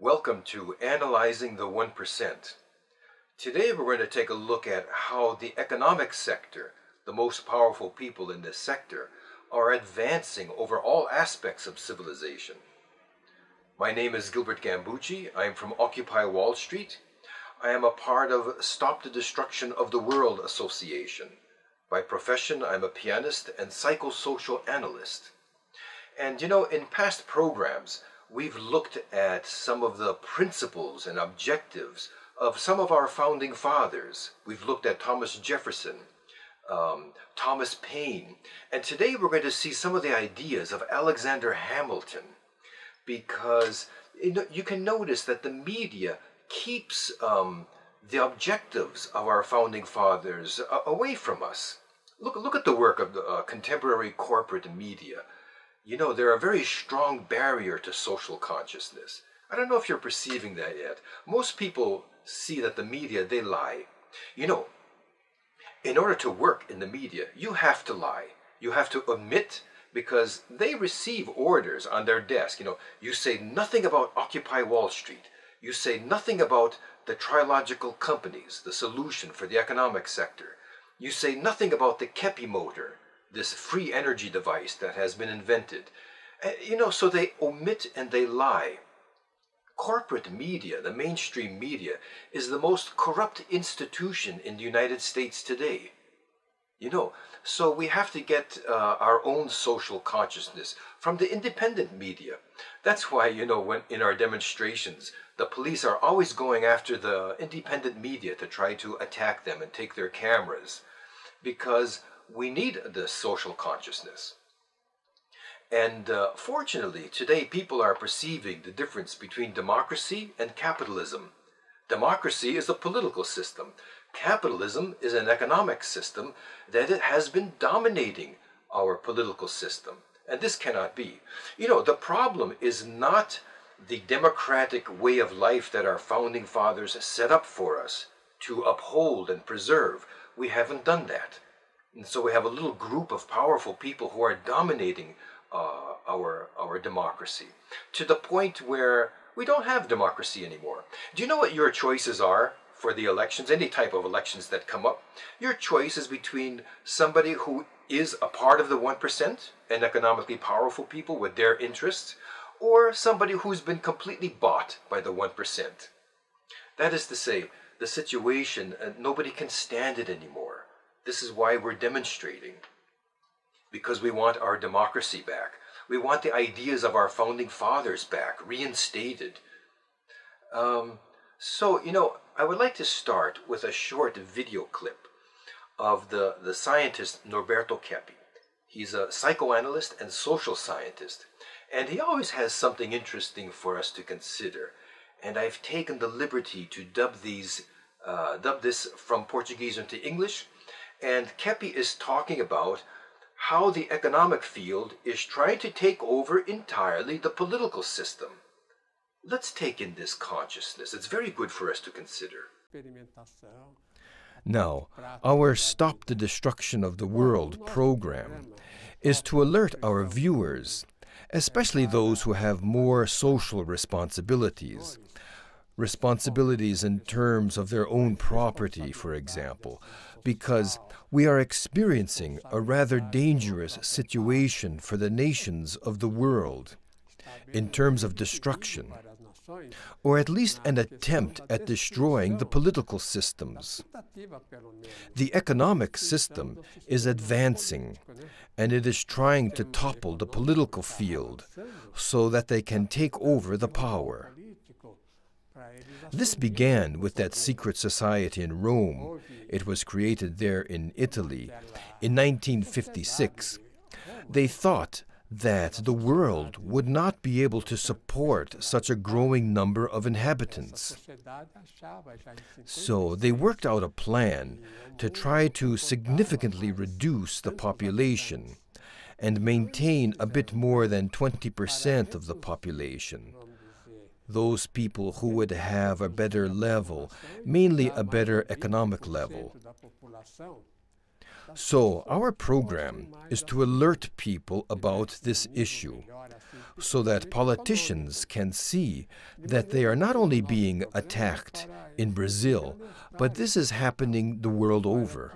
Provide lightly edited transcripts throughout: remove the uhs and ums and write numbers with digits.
Welcome to Analyzing the 1%. Today we're going to take a look at how the economic sector, the most powerful people in this sector, are advancing over all aspects of civilization. My name is Gilbert Gambucci. I am from Occupy Wall Street. I am a part of Stop the Destruction of the World Association. By profession, I'm a pianist and psychosocial analyst. And in past programs, we've looked at some of the principles and objectives of some of our founding fathers. We've looked at Thomas Jefferson, Thomas Paine, and today we're going to see some of the ideas of Alexander Hamilton, because you can notice that the media keeps the objectives of our founding fathers away from us. Look at the work of the contemporary corporate media. They're a very strong barrier to social consciousness. I don't know if you're perceiving that yet. Most people see that the media, they lie. In order to work in the media, you have to lie. You have to omit, because they receive orders on their desk. You say nothing about Occupy Wall Street. You say nothing about the trilogical companies, the solution for the economic sector. You say nothing about the Keppe motor, this free energy device that has been invented. So they omit and they lie. Corporate media, the mainstream media, is the most corrupt institution in the United States today. So we have to get our own social consciousness from the independent media. That's why, when in our demonstrations, the police are always going after the independent media to try to attack them and take their cameras, because we need the social consciousness. And fortunately, today people are perceiving the difference between democracy and capitalism. Democracy is a political system. Capitalism is an economic system that it has been dominating our political system. And this cannot be. The problem is not the democratic way of life that our founding fathers set up for us to uphold and preserve. We haven't done that. And so we have a little group of powerful people who are dominating our democracy, to the point where we don't have democracy anymore. Do you know what your choices are for the elections, any type of elections that come up? Your choice is between somebody who is a part of the 1% and economically powerful people with their interests, or somebody who's been completely bought by the 1%. That is to say, the situation, nobody can stand it anymore. This is why we're demonstrating, because we want our democracy back. We want the ideas of our founding fathers back, reinstated. I would like to start with a short video clip of the scientist Norberto Keppe. He's a psychoanalyst and social scientist, and he always has something interesting for us to consider. And I've taken the liberty to dub this from Portuguese into English. And Keppe is talking about how the economic field is trying to take over entirely the political system. Let's take in this consciousness. It's very good for us to consider. Now, our Stop the Destruction of the World program is to alert our viewers, especially those who have more social responsibilities in terms of their own property, for example, because we are experiencing a rather dangerous situation for the nations of the world in terms of destruction, or at least an attempt at destroying the political systems. The economic system is advancing, and it is trying to topple the political field so that they can take over the power. This began with that secret society in Rome. It was created there in Italy in 1956. They thought that the world would not be able to support such a growing number of inhabitants. So they worked out a plan to try to significantly reduce the population and maintain a bit more than 20% of the population. Those people who would have a better level, mainly a better economic level. So our program is to alert people about this issue, so that politicians can see that they are not only being attacked in Brazil, but this is happening the world over.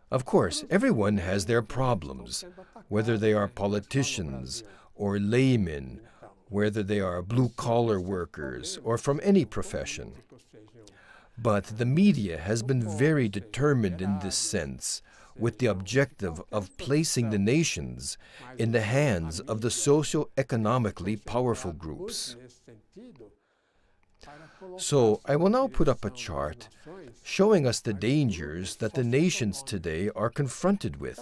Of course, everyone has their problems, whether they are politicians or laymen, whether they are blue-collar workers or from any profession. But the media has been very determined in this sense, with the objective of placing the nations in the hands of the socio-economically powerful groups. So I will now put up a chart showing us the dangers that the nations today are confronted with.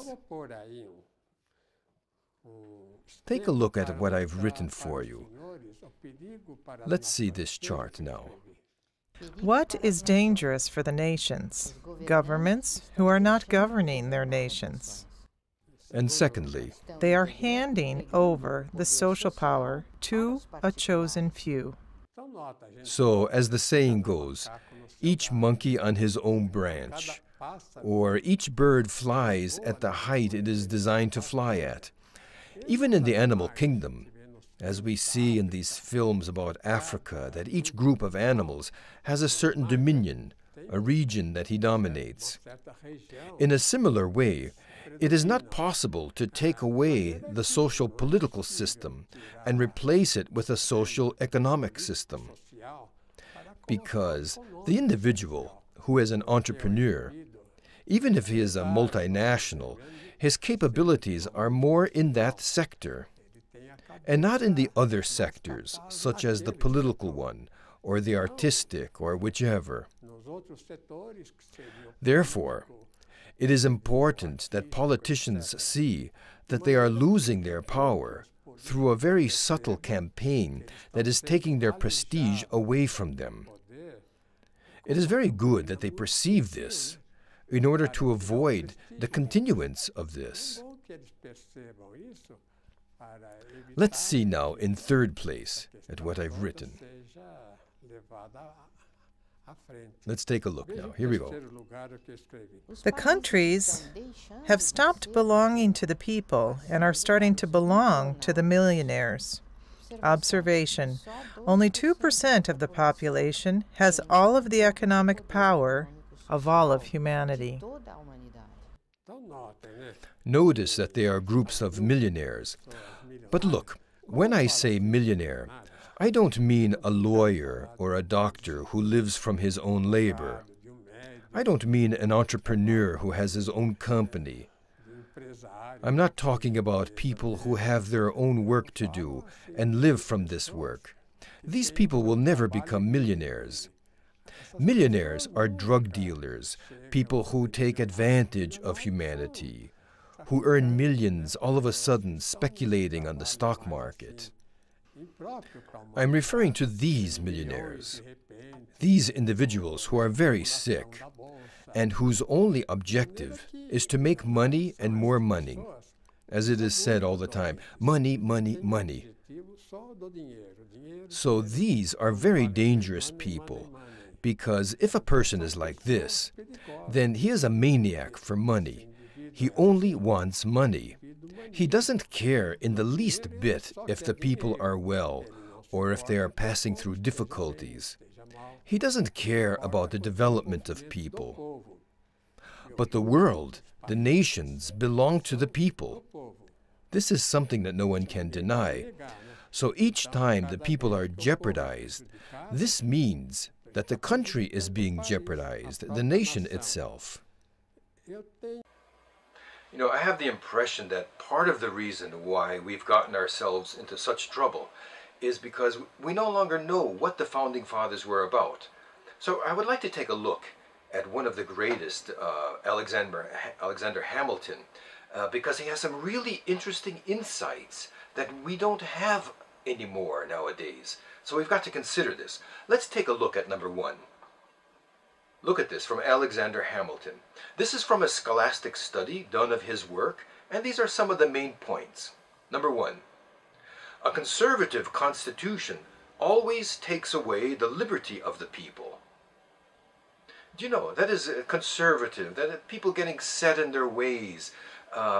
Take a look at what I've written for you. Let's see this chart now. What is dangerous for the nations? Governments who are not governing their nations. And secondly, They are handing over the social power to a chosen few. so as the saying goes, each monkey on his own branch, or each bird flies at the height it is designed to fly at. Even in the animal kingdom, as we see in these films about Africa, that each group of animals has a certain dominion, a region that he dominates. In a similar way, it is not possible to take away the social-political system and replace it with a social-economic system. Because the individual who is an entrepreneur, even if he is a multinational, his capabilities are more in that sector, and not in the other sectors, such as the political one, or the artistic, or whichever. Therefore, it is important that politicians see that they are losing their power through a very subtle campaign that is taking their prestige away from them. It is very good that they perceive this in order to avoid the continuance of this. Let's see now in third place at what I've written. Let's take a look now. Here we go. The countries have stopped belonging to the people and are starting to belong to the millionaires. Observation: only 2% of the population has all of the economic power of all of humanity. Notice that they are groups of millionaires. But look, when I say millionaire, I don't mean a lawyer or a doctor who lives from his own labor. I don't mean an entrepreneur who has his own company. I'm not talking about people who have their own work to do and live from this work. These people will never become millionaires. Millionaires are drug dealers, people who take advantage of humanity, who earn millions all of a sudden speculating on the stock market. I'm referring to these millionaires, these individuals who are very sick and whose only objective is to make money and more money. As it is said all the time, money, money, money. So these are very dangerous people, because if a person is like this, then he is a maniac for money. He only wants money. He doesn't care in the least bit if the people are well or if they are passing through difficulties. He doesn't care about the development of people. But the world, the nations, belong to the people. This is something that no one can deny. So each time the people are jeopardized, this means that the country is being jeopardized, the nation itself. You know, I have the impression that part of the reason why we've gotten ourselves into such trouble is because we no longer know what the Founding Fathers were about. So I would like to take a look at one of the greatest, Alexander Hamilton, because he has some really interesting insights that we don't have anymore nowadays. So we've got to consider this. Let's take a look at number 1. Look at this from Alexander Hamilton. This is from a scholastic study done of his work, and these are some of the main points. Number 1. A conservative constitution always takes away the liberty of the people. You know, that is conservative, that people getting set in their ways.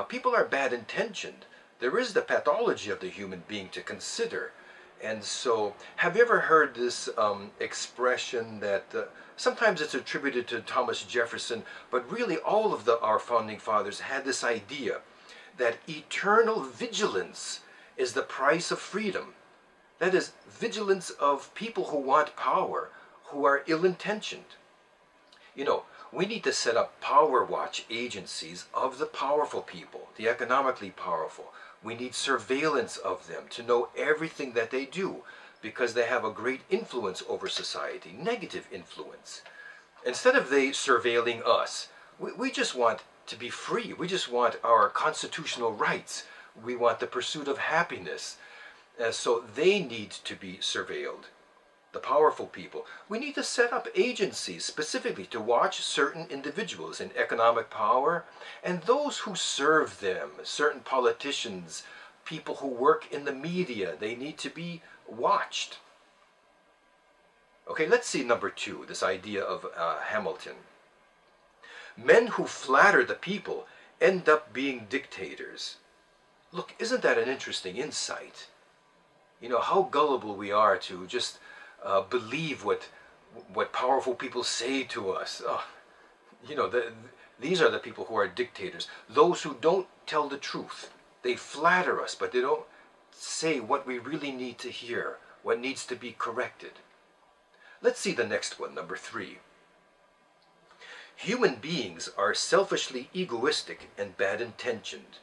People are bad intentioned. There is the pathology of the human being to consider. And so, have you ever heard this expression that sometimes it's attributed to Thomas Jefferson, but really all of our founding fathers had this idea that eternal vigilance is the price of freedom. That is, vigilance of people who want power, who are ill-intentioned. You know, we need to set up power watch agencies of the powerful people, the economically powerful. We need surveillance of them to know everything that they do, because they have a great influence over society, negative influence. Instead of they surveilling us, we just want to be free. We just want our constitutional rights. We want the pursuit of happiness. So they need to be surveilled. The powerful people. We need to set up agencies specifically to watch certain individuals in economic power and those who serve them, certain politicians, people who work in the media. They need to be watched. Okay, let's see number 2, this idea of Hamilton. Men who flatter the people end up being dictators. Look, isn't that an interesting insight? You know, how gullible we are to just believe what powerful people say to us. Oh, you know, these are the people who are dictators. Those who don't tell the truth. They flatter us, but they don't say what we really need to hear, what needs to be corrected. Let's see the next one, number 3. Human beings are selfishly egoistic and bad-intentioned.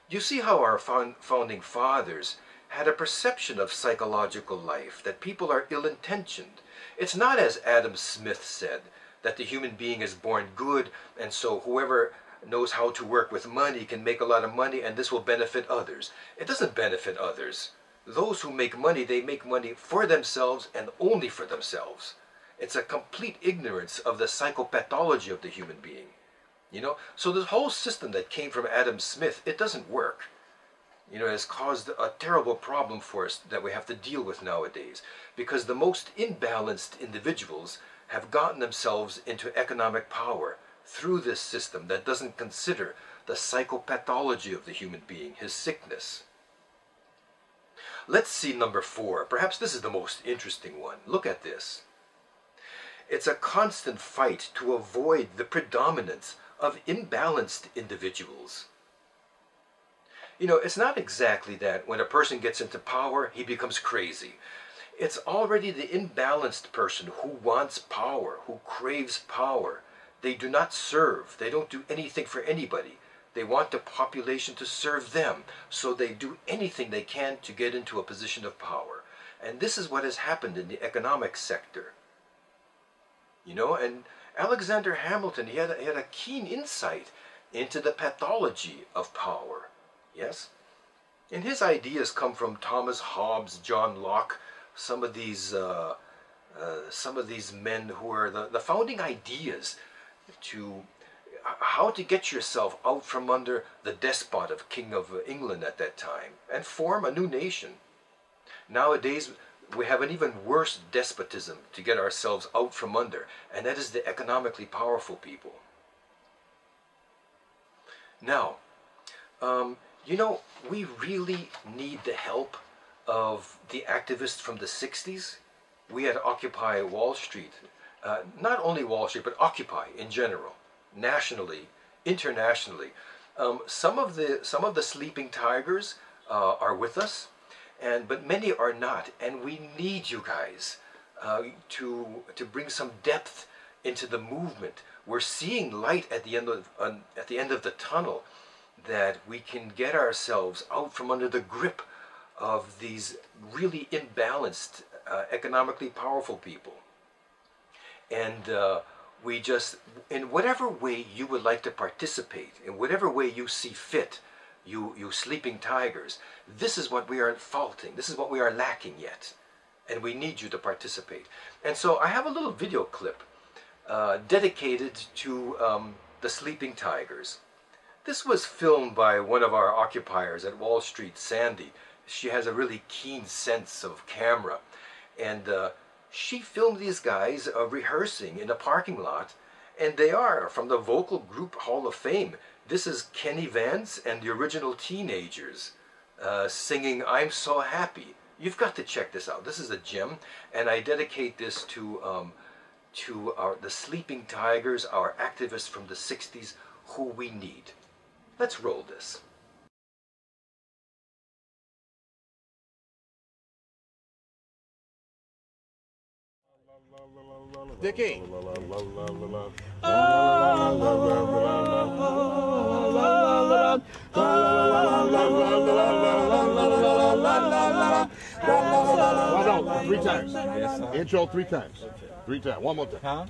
You see how our founding fathers had a perception of psychological life, that people are ill-intentioned. It's not as Adam Smith said, that the human being is born good, and so whoever knows how to work with money can make a lot of money, and this will benefit others. It doesn't benefit others. Those who make money, they make money for themselves and only for themselves. It's a complete ignorance of the psychopathology of the human being. You know, so this whole system that came from Adam Smith, it doesn't work. You know, it has caused a terrible problem for us that we have to deal with nowadays, because the most imbalanced individuals have gotten themselves into economic power through this system that doesn't consider the psychopathology of the human being, his sickness. Let's see number 4. Perhaps this is the most interesting one. Look at this. It's a constant fight to avoid the predominance of imbalanced individuals. You know, it's not exactly that when a person gets into power, he becomes crazy. It's already the imbalanced person who wants power, who craves power. They do not serve. They don't do anything for anybody. They want the population to serve them, so they do anything they can to get into a position of power. And this is what has happened in the economic sector. You know, and Alexander Hamilton, he had a keen insight into the pathology of power. Yes? And his ideas come from Thomas Hobbes, John Locke, some of these men who are the founding ideas to how to get yourself out from under the despot of King of England at that time and form a new nation. Nowadays, we have an even worse despotism to get ourselves out from under, and that is the economically powerful people. Now, you know, we really need the help of the activists from the 60s. We had Occupy Wall Street. Not only Wall Street, but Occupy in general, nationally, internationally. Some of the sleeping tigers are with us, but many are not. And we need you guys to bring some depth into the movement. We're seeing light at the end of the tunnel, that we can get ourselves out from under the grip of these really imbalanced, economically powerful people. And we just, in whatever way you would like to participate, in whatever way you see fit, you sleeping tigers, this is what we are faulting, this is what we are lacking yet. And we need you to participate. And so I have a little video clip dedicated to the sleeping tigers. This was filmed by one of our occupiers at Wall Street, Sandy. She has a really keen sense of camera. And she filmed these guys rehearsing in a parking lot, and they are from the Vocal Group Hall of Fame. This is Kenny Vance and the Original Teenagers singing I'm So Happy. You've got to check this out. This is a gem, and I dedicate this to the Sleeping Tigers, our activists from the 60s who we need. Let's roll this. Dickie. Why don't 3 times? Intro 3 times. 3 times. One more time.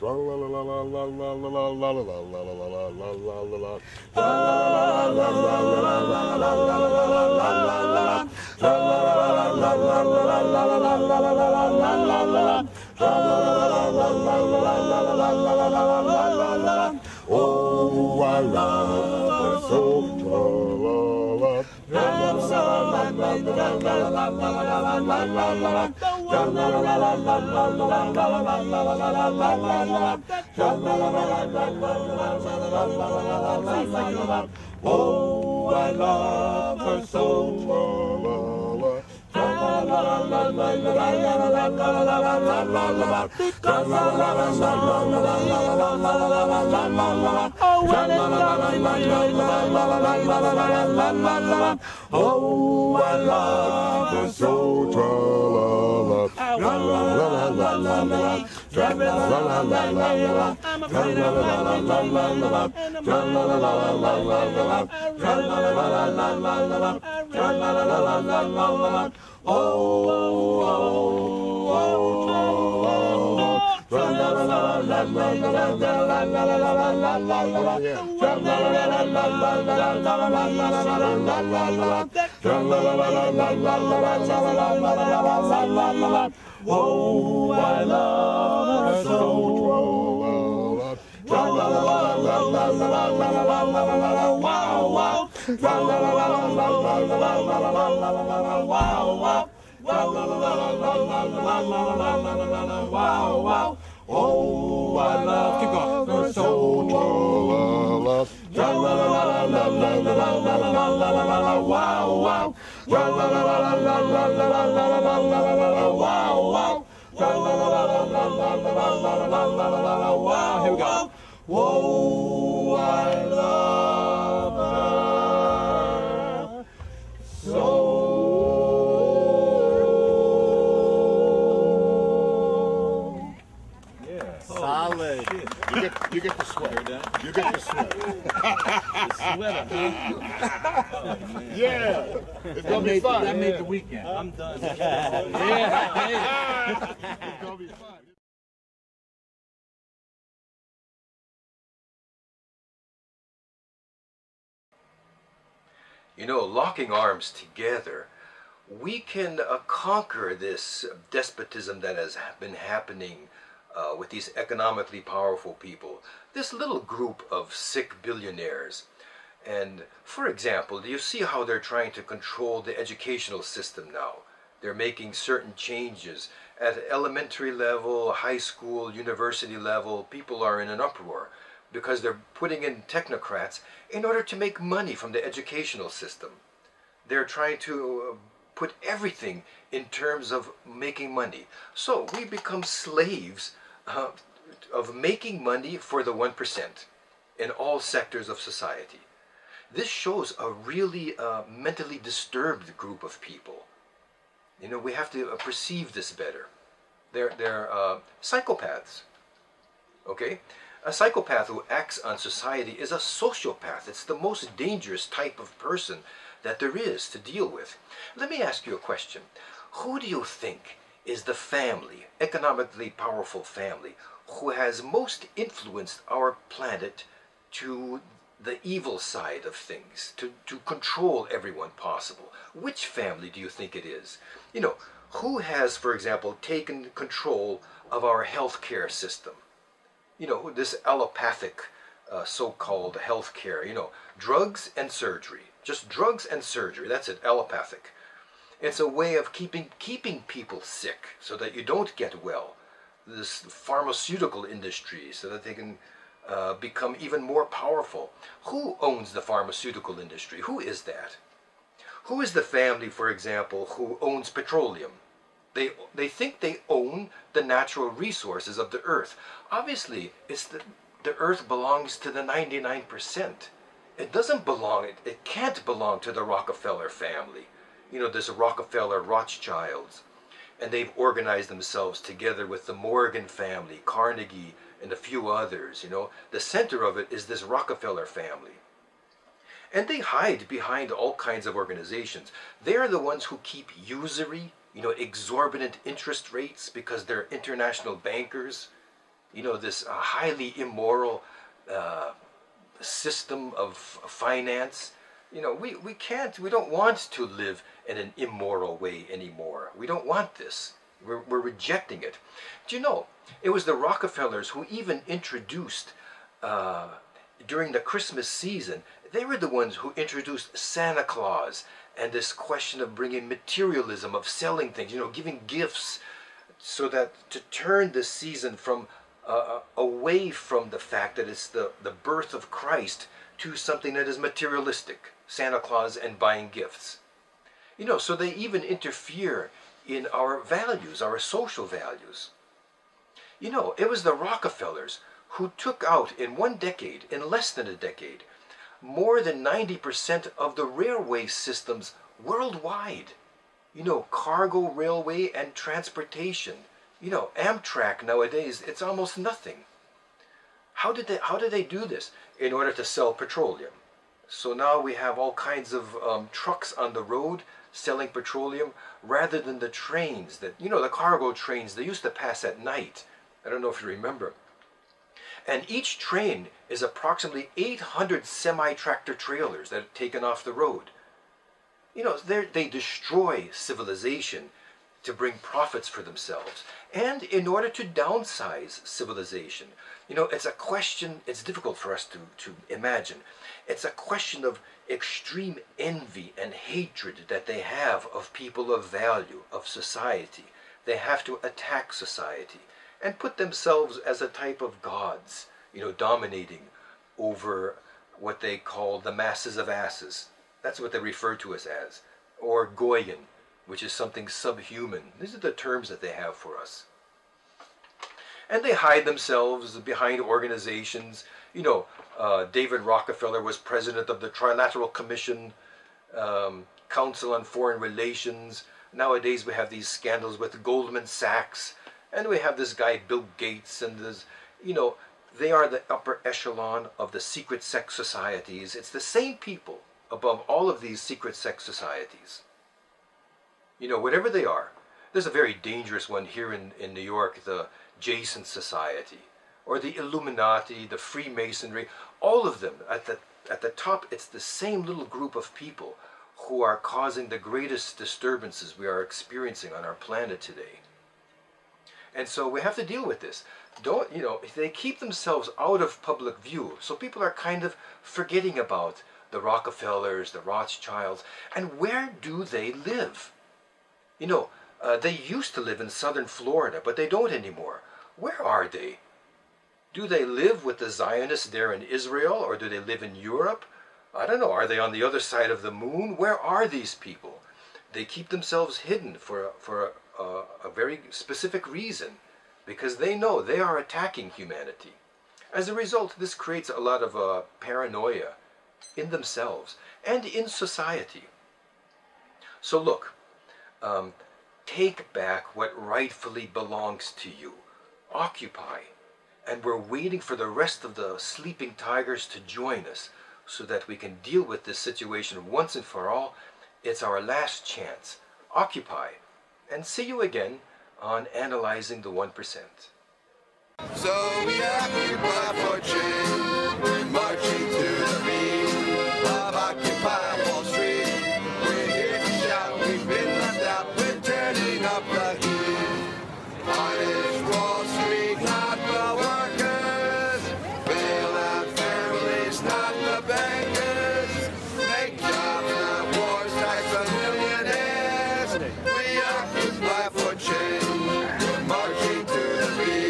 Oh, I love her so. Oh, I love her so. Oh, I love her so. Oh, I love her so. Oh, I love her so. Here we go. Whoa, I love her so. Yeah. Solid. You get the sweat. You get the sweat. The sweater, huh? Yeah. It's gonna be fun. That made the weekend. I'm done. It's gonna be fun. You know, locking arms together, we can conquer this despotism that has been happening with these economically powerful people, this little group of sick billionaires. And for example, do you see how they're trying to control the educational system now? They're making certain changes at elementary level, high school, university level. People are in an uproar because they're putting in technocrats in order to make money from the educational system. They're trying to put everything in terms of making money. So we become slaves of making money for the 1% in all sectors of society. This shows a really mentally disturbed group of people. You know, we have to perceive this better. They're psychopaths. Okay? A psychopath who acts on society is a sociopath. It's the most dangerous type of person that there is to deal with. Let me ask you a question. Who do you think is the family, economically powerful family, who has most influenced our planet to the evil side of things, to control everyone possible? Which family do you think it is? You know, who has, for example, taken control of our healthcare system? You know, this allopathic so-called healthcare, you know, drugs and surgery. Just drugs and surgery, that's it, allopathic. It's a way of keeping people sick so that you don't get well. this pharmaceutical industry so that they can become even more powerful. Who owns the pharmaceutical industry? Who is that? Who is the family, for example, who owns petroleum? They think they own the natural resources of the earth. Obviously, the earth belongs to the 99%. It doesn't belong, it can't belong to the Rockefeller family. You know, this Rockefeller Rothschilds. And they've organized themselves together with the Morgan family, Carnegie, and a few others, you know. The center of it is this Rockefeller family. And they hide behind all kinds of organizations. They're the ones who keep usury, you know, exorbitant interest rates because they're international bankers. You know, this highly immoral system of finance. You know, we don't want to live in an immoral way anymore. We don't want this. We're rejecting it. Do you know, it was the Rockefellers who even introduced, during the Christmas season, they were the ones who introduced Santa Claus and this question of bringing materialism, of selling things, you know, giving gifts, so that to turn this season from away from the fact that it's the birth of Christ to something that is materialistic, Santa Claus and buying gifts. You know, so they even interfere in our values, our social values. You know, it was the Rockefellers who took out in one decade, in less than a decade, more than 90% of the railway systems worldwide. You know, cargo railway and transportation. You know, Amtrak nowadays, it's almost nothing. How did they do this? In order to sell petroleum. So now we have all kinds of trucks on the road selling petroleum rather than the trains that, you know, the cargo trains, they used to pass at night. I don't know if you remember. And each train is approximately 800 semi-tractor trailers that are taken off the road. You know, they destroy civilization to bring profits for themselves. And in order to downsize civilization, you know, it's a question, it's difficult for us to imagine. It's a question of extreme envy and hatred that they have of people of value, of society. They have to attack society and put themselves as a type of gods, you know, dominating over what they call the masses of asses. That's what they refer to us as. Or Goyen, which is something subhuman. These are the terms that they have for us. And they hide themselves behind organizations. You know, David Rockefeller was president of the Trilateral Commission, Council on Foreign Relations. Nowadays we have these scandals with Goldman Sachs, and we have this guy Bill Gates, and this, you know, they are the upper echelon of the secret sex societies. It's the same people above all of these secret sex societies. You know, whatever they are. There's a very dangerous one here in New York, the Jason Society, or the Illuminati, the Freemasonry, all of them. At the top, it's the same little group of people who are causing the greatest disturbances we are experiencing on our planet today. And so we have to deal with this. Don't, you know, they keep themselves out of public view, so people are kind of forgetting about the Rockefellers, the Rothschilds, and where do they live? You know, they used to live in southern Florida, but they don't anymore. Where are they? Do they live with the Zionists there in Israel, or do they live in Europe? I don't know. Are they on the other side of the moon? Where are these people? They keep themselves hidden for a very specific reason, because they know they are attacking humanity. As a result, this creates a lot of paranoia in themselves and in society. So look, take back what rightfully belongs to you. Occupy. And we're waiting for the rest of the sleeping tigers to join us so that we can deal with this situation once and for all. It's our last chance. Occupy. And see you again on Analyzing the 1%. So we occupy for change, marching to the beat of Occupy Wall Street. We're here to shout, we've been left out, we're turning up the heat. On is Wall Street, not the workers, bail out families, not the bankers, make jobs, not wars, tax the millionaires. We occupy for change, marching to the beat.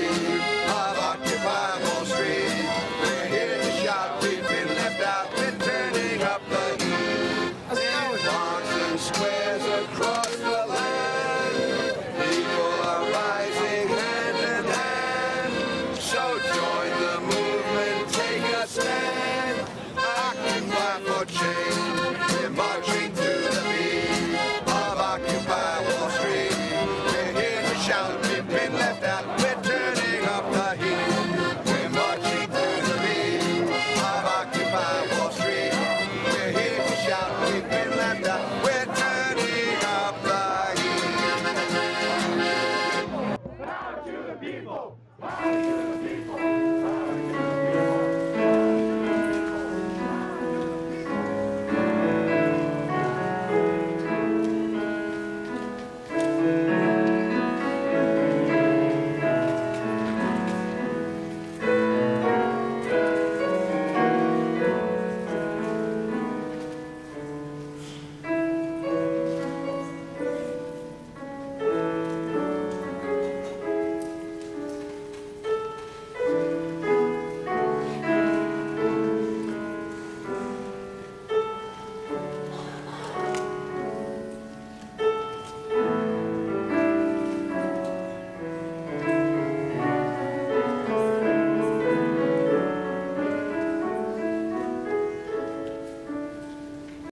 people! March for the people!